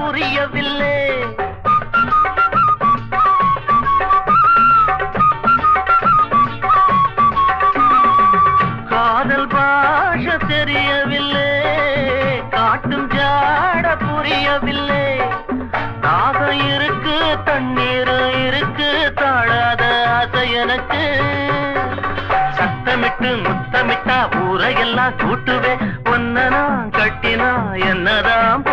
புரியவில்லை. காதல் பாஷை தெரியவில்லை, காட்டும் ஜாட புரியவில்லை. தாகம் இருக்கு, தண்ணீர் இருக்கு, தாழாத ஆசை எனக்கு. சத்தமிட்டு முத்தமிட்டா ஊரையெல்லாம் கூட்டுவே, ஒன்ன நான் கட்டினா என்னதான்